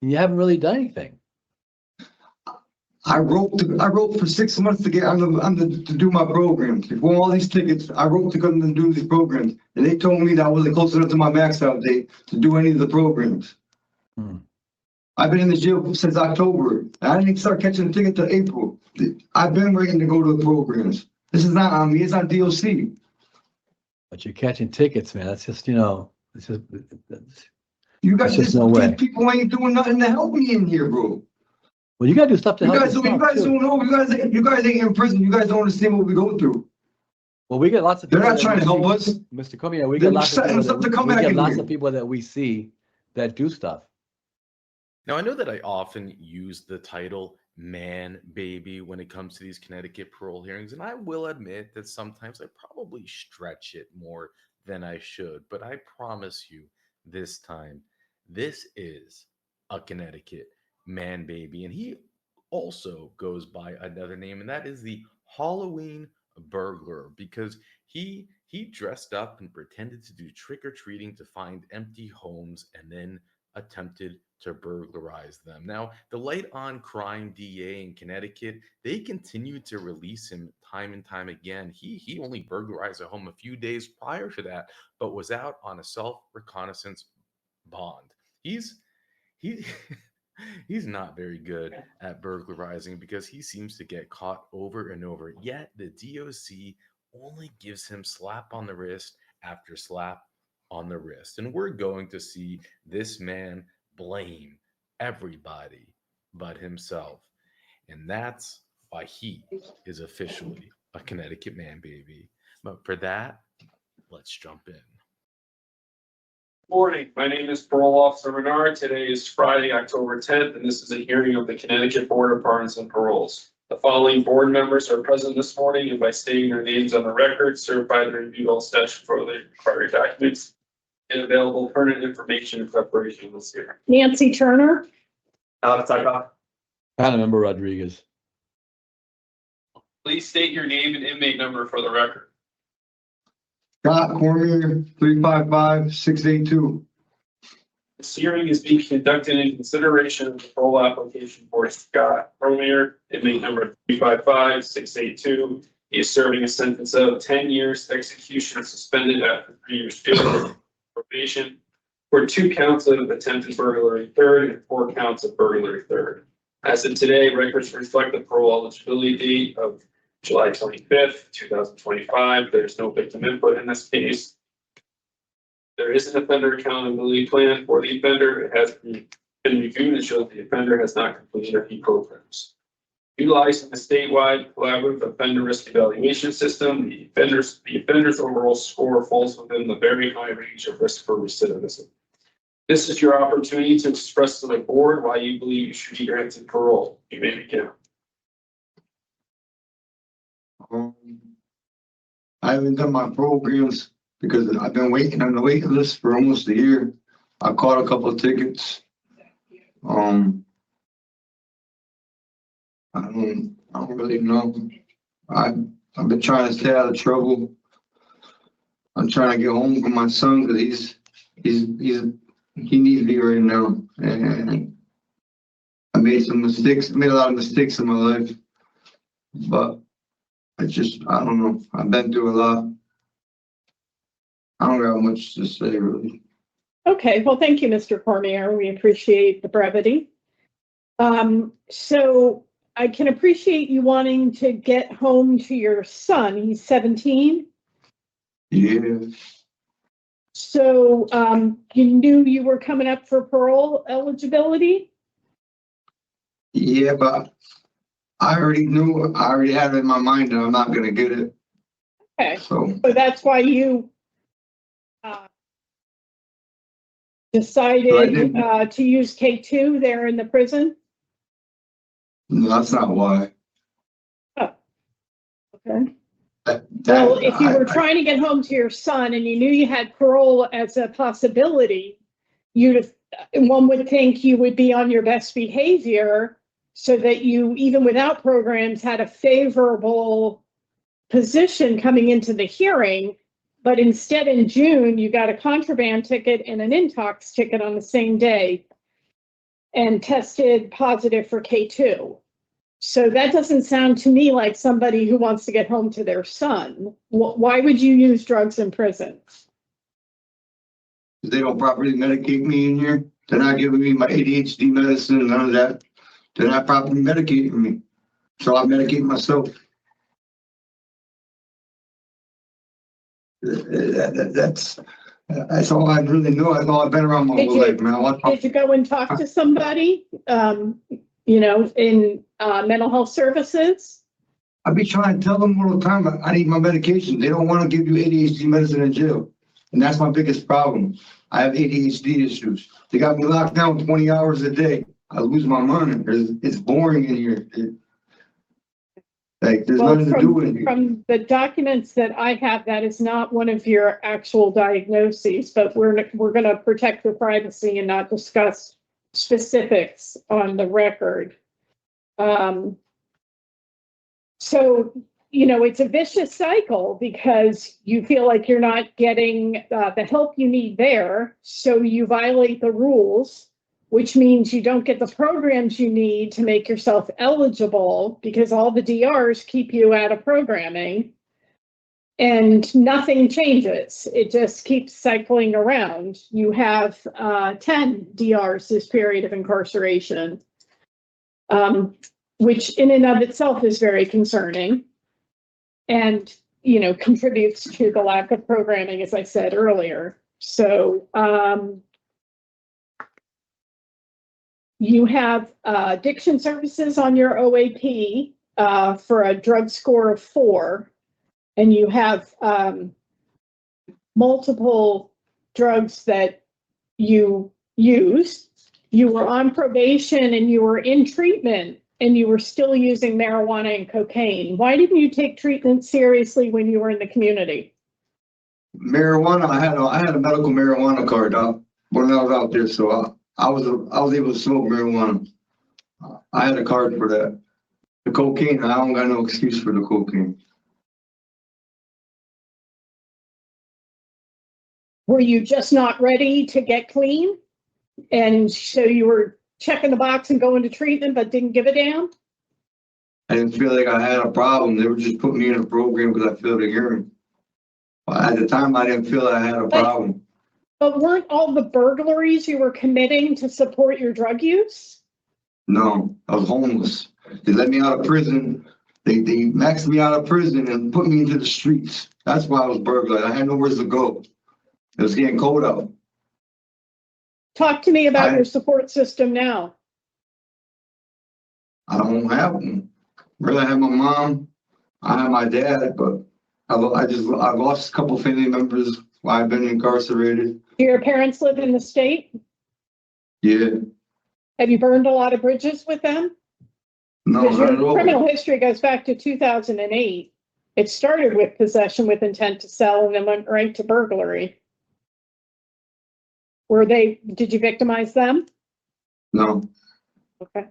You haven't really done anything. I wrote for 6 months to get to do my programs. Before all these tickets, I wrote to come and do these programs. And they told me that I wasn't close enough to my max out date to do any of the programs. I've been in the jail since October. I didn't start catching the ticket till April. I've been waiting to go to the programs. This is not on me, it's on DOC. But you're catching tickets, man. That's just, it's just, You guys just no way. These people ain't doing nothing to help me in here, bro. Well, you gotta do stuff to help yourself, you guys too. don't know. You guys ain't in prison. You guys don't understand what we go through. Well, we get lots of people. They're not trying to help us. Mr. Cormier, we get lots of people that we see that do stuff. Now, I know that I often use the title Manbaby when it comes to these Connecticut parole hearings, and I will admit that sometimes I probably stretch it more than I should, but I promise you this time, this is a Connecticut Manbaby, and he also goes by another name, and that is the Halloween burglar, because he dressed up and pretended to do trick-or-treating to find empty homes and then attempted to burglarize them. Now, the light on crime DA in Connecticut, they continued to release him time and time again. He only burglarized a home a few days prior to that, but was out on a self-reconnaissance bond. He's not very good at burglarizing because he seems to get caught over and over. Yet the DOC only gives him slap on the wrist after slap on the wrist. And we're going to see this man blame everybody but himself. And that's why he is officially a Connecticut Manbaby. But for that, let's jump in. Morning. My name is Parole Officer Menard. Today is Friday, October 10th, and this is a hearing of the Connecticut Board of Pardons and Paroles. The following board members are present this morning, and by stating their names on the record, certified and reviewed all statutorily required documents and available pertinent information in preparation of this hearing. Nancy Turner. Alex Ickoff. Panamember Rodriguez. Please state your name and inmate number for the record. Scott Cormier, 355-682. This hearing is being conducted in consideration of the parole application for Scott Cormier, inmate number 355-682. He is serving a sentence of 10 years execution suspended after 3 years jail probation for 2 counts of attempted burglary third and 4 counts of burglary third. As of today, records reflect the parole eligibility date of July 25th, 2025. There's no victim input in this case. There is an offender accountability plan for the offender. It has been reviewed and shows the offender has not completed any programs. Utilizing the statewide collaborative offender risk evaluation system, the offender's overall score falls within the very high range of risk for recidivism. This is your opportunity to express to the board why you believe you should be granted parole. You may begin. I haven't done my programs because I've been waiting on the waiting list for almost a year. I caught a couple of tickets. I don't really know. I've been trying to stay out of trouble. I'm trying to get home from my son because he needs me right now. And I made some mistakes, made a lot of mistakes in my life, but I don't know. I've been through a lot. I don't got much to say, really. Okay, well, thank you, Mr. Cormier. We appreciate the brevity. So I can appreciate you wanting to get home to your son. He's 17. Yeah. So you knew you were coming up for parole eligibility? Yeah, but I already had it in my mind that I'm not going to get it. Okay, So that's why you decided to use K2 there in the prison? no, that's not why. Oh, okay. Well, if you were trying to get home to your son and you knew you had parole as a possibility, one would think you would be on your best behavior so that you, even without programs, had a favorable position coming into the hearing. But instead, in June, you got a contraband ticket and an intox ticket on the same day. and tested positive for K2. So that doesn't sound to me like somebody who wants to get home to their son. Why would you use drugs in prison? They don't properly medicate me in here. They're not giving me my ADHD medicine, none of that. They're not properly medicating me. So I medicate myself. That's all I really know. That's all I've been around my whole life, man. Did you go and talk to somebody, in mental health services? I be trying to tell them all the time, I need my medication. They don't want to give you ADHD medicine in jail. And that's my biggest problem. I have ADHD issues. They got me locked down 20 hours a day. I lose my mind. It's boring in here. There's nothing to do in here. From the documents that I have, that is not one of your actual diagnoses, but we're going to protect your privacy and not discuss specifics on the record. So, it's a vicious cycle because you feel like you're not getting the help you need there. So you violate the rules, which means you don't get the programs you need to make yourself eligible because all the DRs keep you out of programming and nothing changes. It just keeps cycling around. You have 10 DRs this period of incarceration, which in and of itself is very concerning and, contributes to the lack of programming, as I said earlier. So you have addiction services on your OAP for a drug score of 4, and you have multiple drugs that you use. You were on probation and you were in treatment and you were still using marijuana and cocaine. Why didn't you take treatment seriously when you were in the community? Marijuana, I had a medical marijuana card when I was out there, so I was able to smoke marijuana. I had a card for that. The cocaine, I don't got no excuse for the cocaine. Were you just not ready to get clean? And so you were checking the box and going to treatment, but didn't give a damn? I didn't feel like I had a problem. They were just putting me in a program because I failed a hearing. At the time, I didn't feel I had a problem. But weren't all the burglaries you were committing to support your drug use? No, I was homeless. They let me out of prison. They maxed me out of prison and put me into the streets. That's why I was burglar. I had nowhere to go. It was getting cold out. Talk to me about your support system now. I don't have one. Really, I have my mom. I have my dad, but I've lost a couple family members while I've been incarcerated. Do your parents live in the state? Yeah. Have you burned a lot of bridges with them? No, not at all. Criminal history goes back to 2008. It started with possession with intent to sell and then went right to burglary. Did you victimize them? No. Okay.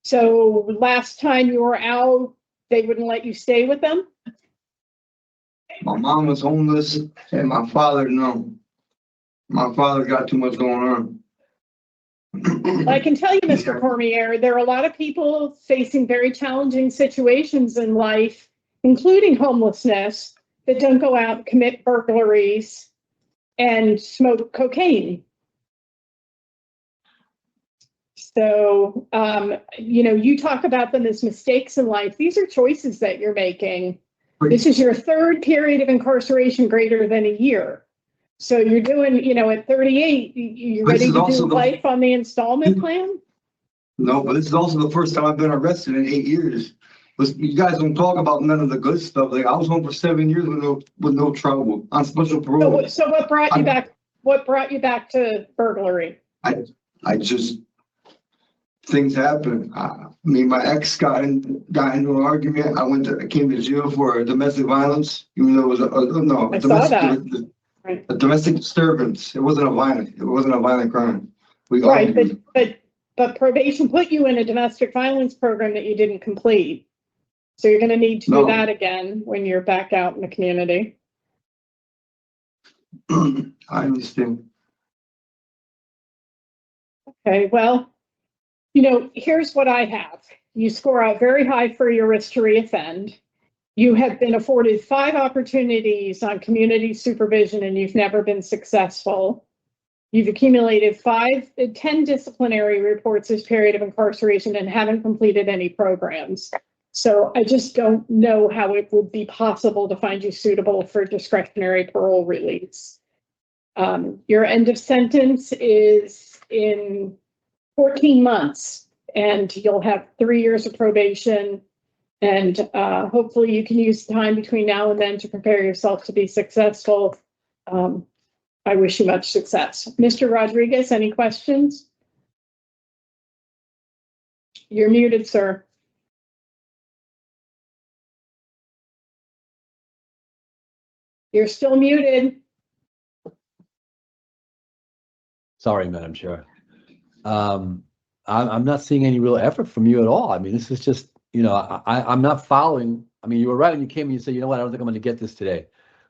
So last time you were out, they wouldn't let you stay with them? My mom was homeless and my father, no. My father got too much going on. I can tell you, Mr. Cormier, there are a lot of people facing very challenging situations in life, including homelessness, that don't go out and commit burglaries and smoke cocaine. So, you talk about them as mistakes in life. These are choices that you're making. This is your 3rd period of incarceration greater than a year. So you're doing, at 38, you're ready to do life on the installment plan? No, but this is also the first time I've been arrested in 8 years. You guys don't talk about none of the good stuff. Like, I was home for 7 years with no trouble on special parole. So what brought you back? What brought you back to burglary? I just, things happen. Me and my ex got into an argument. I came to jail for domestic violence, even though it was a domestic disturbance. It wasn't a violent crime. Right, but probation put you in a domestic violence program that you didn't complete. So you're going to need to do that again when you're back out in the community. I understand. Okay, well, here's what I have. You score out very high for your risk to reoffend. You have been afforded 5 opportunities on community supervision and you've never been successful. You've accumulated 10 disciplinary reports this period of incarceration and haven't completed any programs. So I just don't know how it would be possible to find you suitable for discretionary parole release. Your end of sentence is in 14 months, and you'll have 3 years of probation. And hopefully you can use time between now and then to prepare yourself to be successful. I wish you much success. Mr. Rodriguez, any questions? You're muted, sir. You're still muted. Sorry, Madam Chair. I'm not seeing any real effort from you at all. I mean, this is just, I'm not following. I mean, you were right when you came and you said, you know what, I don't think I'm going to get this today.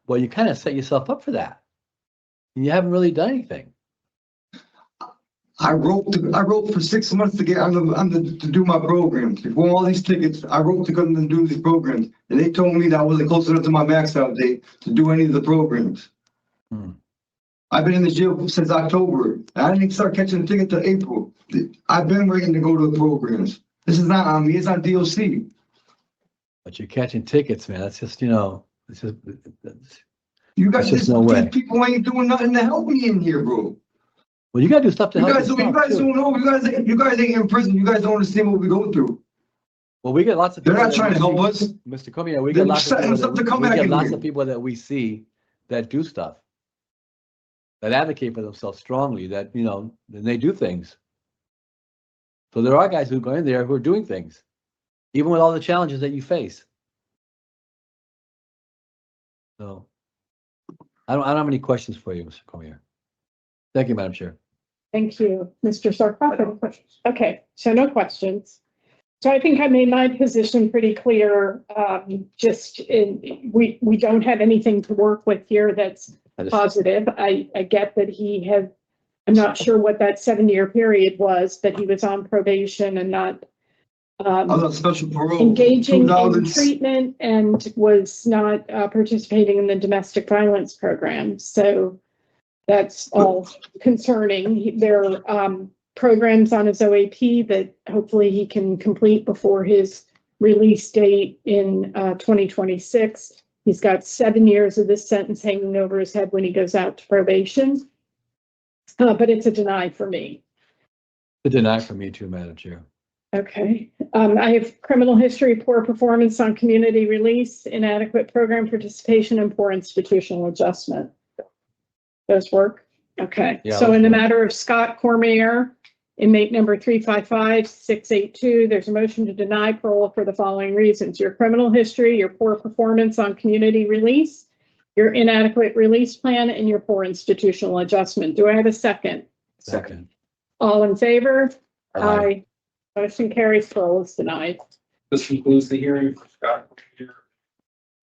Well, you kind of set yourself up for that. And you haven't really done anything. I wrote for 6 months to get to do my programs. Before all these tickets, I wrote to come and do these programs. And they told me that I wasn't close enough to my max out date to do any of the programs. I've been in the jail since October. I didn't start catching the ticket till April. I've been waiting to go to the programs. This is not on me, it's on DOC. But you're catching tickets, man. That's just, it's just, You guys just no way. People ain't doing nothing to help me in here, bro. Well, you got to do stuff to help yourself, you guys too. don't know. You guys ain't in prison. You guys don't understand what we go through. Well, we get lots of people. They're not trying to help us. Mr. Cormier, we get lots of They're people that we see that do stuff, that advocate for themselves strongly, that, and they do things. So there are guys who go in there who are doing things, even with all the challenges that you face. So I don't have any questions for you, Mr. Cormier. Thank you, Madam Chair. Thank you, Mr. Sarkoff. Okay, so no questions. So I think I made my position pretty clear. We don't have anything to work with here that's positive. I get that he had, I'm not sure what that 7-year period was, but he was on probation and not special parole, engaging in treatment and was not participating in the domestic violence program. So that's all concerning. There are programs on his OAP that hopefully he can complete before his release date in 2026. He's got 7 years of this sentence hanging over his head when he goes out to probation. But it's a deny for me. A deny for me too, Madam Chair. Okay. I have criminal history, poor performance on community release, inadequate program participation, and poor institutional adjustment. Those work? Okay. Yeah, so in the matter of Scott Cormier, inmate number 355-682, there's a motion to deny parole for the following reasons: your criminal history, your poor performance on community release, your inadequate release plan, and your poor institutional adjustment. Do I have a second? Second. All in favor? Aye. Motion carries. Parole is denied. This concludes the hearing for Scott Cormier,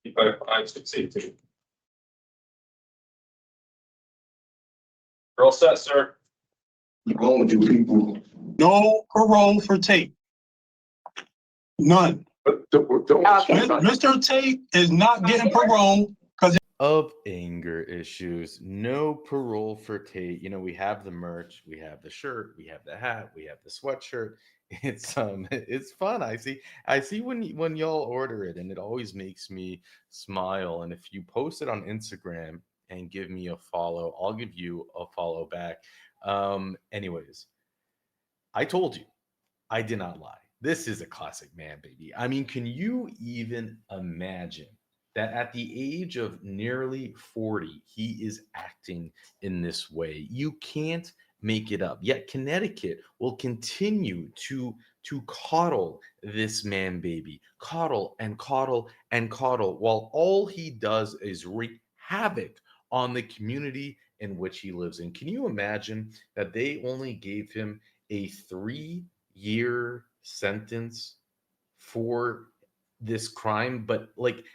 355-682. You're all set, sir. What's wrong with you people? No parole for Tate. None. Mr. Tate is not getting parole because of anger issues. No parole for Tate. We have the merch, we have the shirt, we have the hat, we have the sweatshirt. It's fun. I see when y'all order it, and it always makes me smile. And if you post it on Instagram and give me a follow, I'll give you a follow back. Anyways, I told you, I did not lie. This is a classic Manbaby. I mean, can you even imagine that at the age of nearly 40, he is acting in this way? You can't make it up. Yet Connecticut will continue to coddle this Manbaby, coddle and coddle and coddle, while all he does is wreak havoc on the community in which he lives in. Can you imagine that they only gave him a 3-year sentence for this crime, but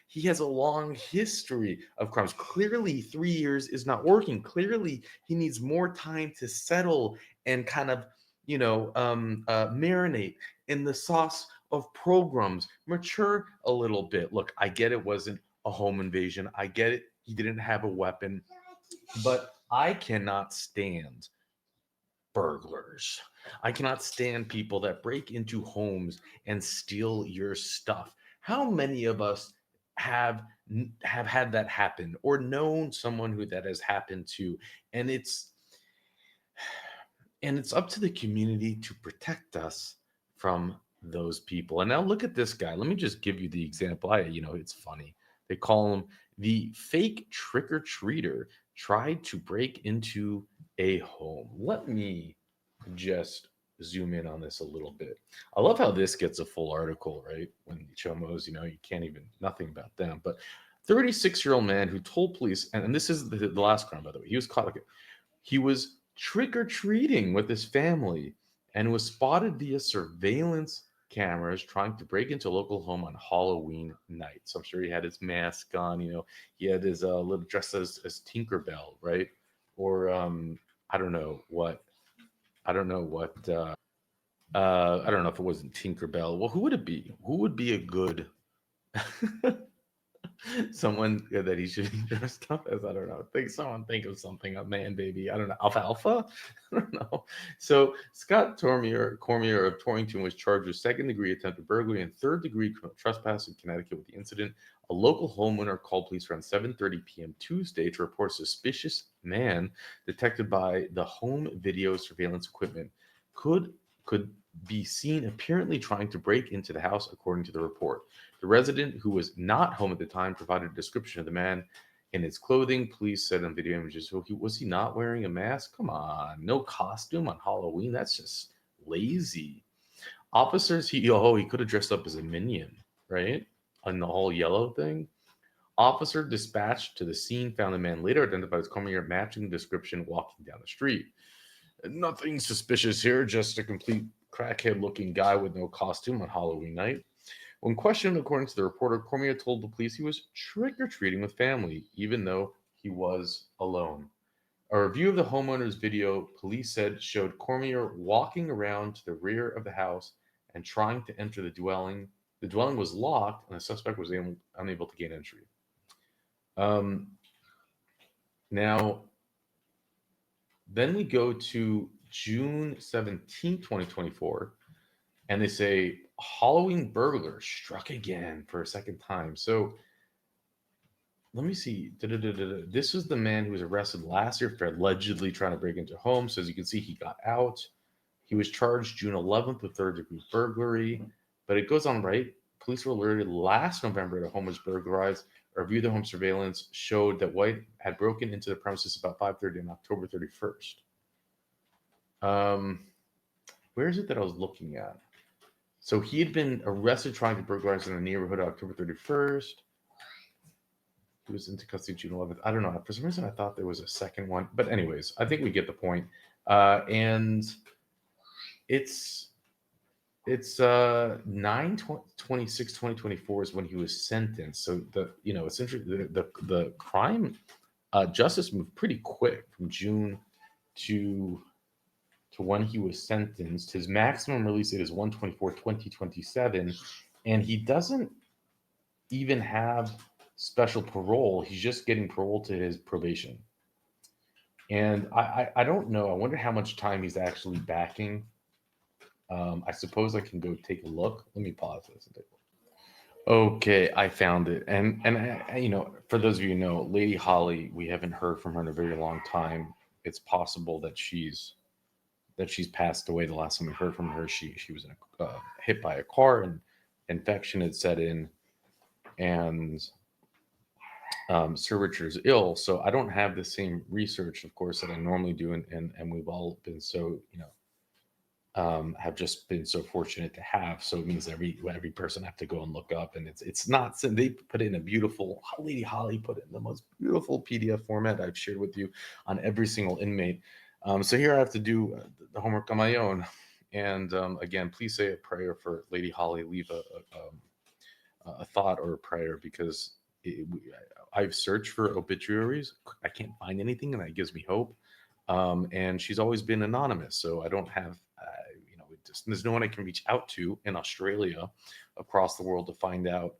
he has a long history of crimes? Clearly 3 years is not working. Clearly he needs more time to settle and kind of marinate in the sauce of programs, mature a little bit. Look, I get it wasn't a home invasion. I get it. He didn't have a weapon, but I cannot stand burglars. I cannot stand people that break into homes and steal your stuff. How many of us have had that happen or known someone who that has happened to? And it's up to the community to protect us from those people. And now look at this guy. Let me just give you the example. It's funny. They call him the fake trick or treater tried to break into a home. Let me just zoom in on this a little bit. I love how this gets a full article, right? When Chomos, you can't even, nothing about them. But 36-year-old man who told police, and this is the last crime, by the way, he was caught like he was trick-or-treating with his family and was spotted via surveillance cameras trying to break into a local home on Halloween night. So I'm sure he had his mask on, he had his little dress as Tinkerbell, right? Or I don't know what I don't know what. I don't know if it wasn't Tinkerbell. Well, who would it be? Who would be a good someone that he should be dressed up as? I don't know. Think of something. A Manbaby. I don't know. Alfalfa. I don't know. So Scott Cormier of Torrington was charged with second-degree attempted burglary and third-degree criminal trespass in Connecticut with the incident. A local homeowner called police around 7:30 p.m. Tuesday to report a suspicious man detected by the home video surveillance equipment could be seen apparently trying to break into the house, according to the report. The resident, who was not home at the time, provided a description of the man in his clothing. Police said on video images, was he not wearing a mask? Come on, no costume on Halloween. That's just lazy. Officers, he could have dressed up as a minion, right? On the whole yellow thing. Officer dispatched to the scene found the man later identified as Cormier, matching the description walking down the street. Nothing suspicious here, just a complete crackhead looking guy with no costume on Halloween night. When questioned, according to the reporter, Cormier told the police he was trick-or-treating with family, even though he was alone. A review of the homeowner's video, police said, showed Cormier walking around to the rear of the house and trying to enter the dwelling. The dwelling was locked, and the suspect was unable to gain entry. Now, then we go to June 17, 2024, and they say Halloween burglar struck again for a second time. So let me see. This was the man who was arrested last year for allegedly trying to break into a home. So as you can see, he got out. He was charged June 11th with third-degree burglary. But it goes on, right? Police were alerted last November that a home was burglarized. A review of the home surveillance showed that White had broken into the premises about 5:30 on October 31st. Where is it that I was looking at? So he had been arrested trying to burglarize in a neighborhood on October 31st. He was into custody June 11th. I don't know. For some reason, I thought there was a second one. But anyways, I think we get the point. And it's 9/26/2024 is when he was sentenced. So it's interesting. The crime justice moved pretty quick from June to when he was sentenced. His maximum release date is 1/24/2027, and he doesn't even have special parole. He's just getting parole to his probation. And I don't know. I wonder how much time he's actually backing. I suppose I can go take a look. Let me pause this and take a look. Okay, I found it. And for those of you who know, Lady Holly, we haven't heard from her in a very long time. It's possible that she's passed away. The last time we heard from her, she was hit by a car, and infection had set in, and Sir Richard's ill. So I don't have the same research, of course, that I normally do, and we've all been so have just been so fortunate to have. So it means every person have to go and look up, and it's not. They put in a beautiful, Lady Holly put it in the most beautiful PDF format I've shared with you on every single inmate. So here I have to do the homework on my own. And again, please say a prayer for Lady Holly. Leave a thought or a prayer, because I've searched for obituaries. I can't find anything, and that gives me hope. And she's always been anonymous, so I don't have scientist, and there's no one I can reach out to in Australia, across the world, to find out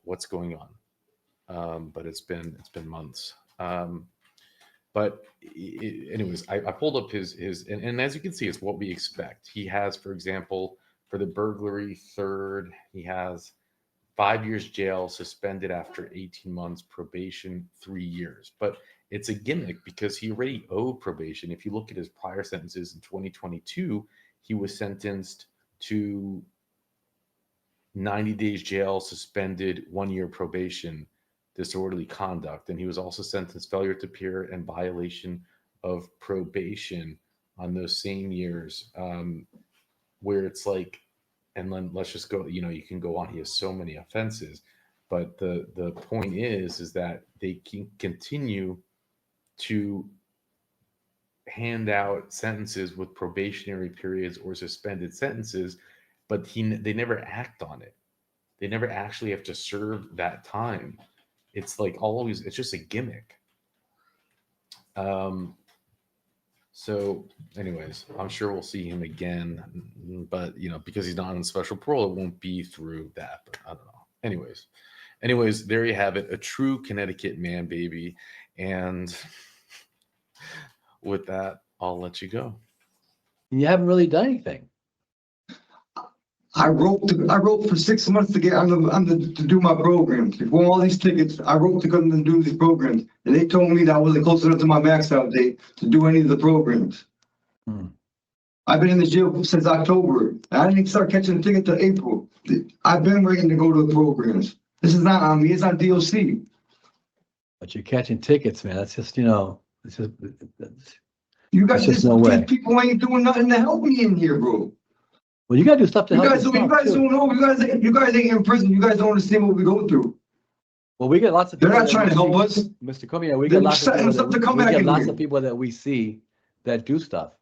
what's going on. But it's been months. But anyways, I pulled up his and as you can see, it's what we expect. He has, for example, for the burglary third, he has 5 years jail, suspended after 18 months, probation 3 years. But it's a gimmick because he already owed probation. If you look at his prior sentences in 2022, he was sentenced to 90 days jail, suspended 1 year probation, disorderly conduct. And he was also sentenced failure to appear and violation of probation on those same years, where it's like, and then let's just go, you can go on. He has so many offenses, but the point is that they can continue to hand out sentences with probationary periods or suspended sentences, but they never act on it. They never actually have to serve that time. It's like always, it's just a gimmick. So anyways, I'm sure we'll see him again, but because he's not on special parole, it won't be through that, but I don't know. Anyways, there you have it. A true Connecticut man, baby. And with that, I'll let you go. You haven't really done anything. I wrote for 6 months to get to do my programs. Before all these tickets, I wrote to come and do these programs. And they told me that I wasn't close enough to my max out date to do any of the programs. I've been in the jail since October. I didn't start catching a ticket till April. I've been waiting to go to the programs. This is not on me, it's on DOC. But you're catching tickets, man. That's just, it's just, You guys, just no way. these people ain't doing nothing to help me in here, bro. Well, you got to do stuff to help yourself, You guys too. don't know. You guys ain't in prison. You guys don't understand what we go through. Well, we get lots of They're people not trying to help us. Mr. Comey, we They're get lots of setting people us up to come we back get in lots here. of people that we see that do stuff.